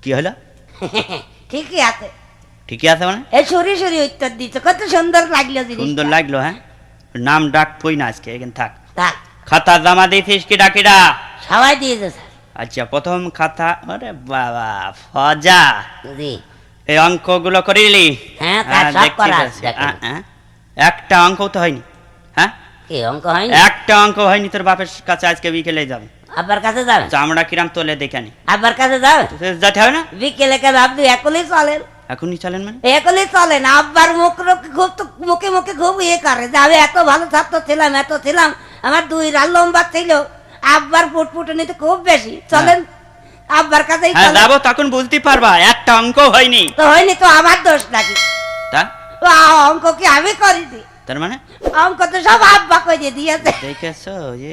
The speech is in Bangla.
কি হলো? ঠিকই আছে। ঠিকই আছে মানে? এই সরি সরি উত্তর দিচ্ছে, কত সুন্দর লাগলো জিনিসটা। সুন্দর লাগলো, হ্যাঁ। নাম ডাক কই না আজকে, এখানে থাক। থাক। খাতা জমা দিয়েছিস কি ডাকিরা? সবাই দিয়েছে স্যার। আচ্ছা, প্রথম খাতা, আরে বাবা ফজা, জি। এই অঙ্কগুলো করিলি? হ্যাঁ, তা সব দেখছি, করা দেখছি। আছে, দেখেন। একটা অঙ্ক তো হয়নি, হ্যাঁ? কি অঙ্ক হয়নি? একটা অঙ্ক হয়নি। তোর বাপের কাছে আজকে বিকেলে যাবে। আব্বার কাছে যাবেন? চামড়া কিরাম তোলে দেখে নি। আব্বার কাছে যাবেন? যেতে হবে না? বিকেলে কেন, আপনি একলেই চলেন। এখনই চলেন মানে? একলেই চলেন। আব্বার খুব তো মুখে মুখে খুব ইয়ে করে যে আমি এত ভালো ছাত্র ছিলাম, এত ছিলাম, আমার 2 রাত লম্বা ছিল। আব্বার ফুটফুটনিতে খুব বেশি। চলেন আব্বার কাছেই হ্যাঁ চলেন। যাবো, তখন বুঝতে পারবা একটা অঙ্ক হয়নি। তো হয়নি তো আমার দোষ নাকি? তা অঙ্ক কি আমি করিনি? তার মানে অঙ্ক তো সব আব্বা করে দিয়েছে। দেখেছো, এ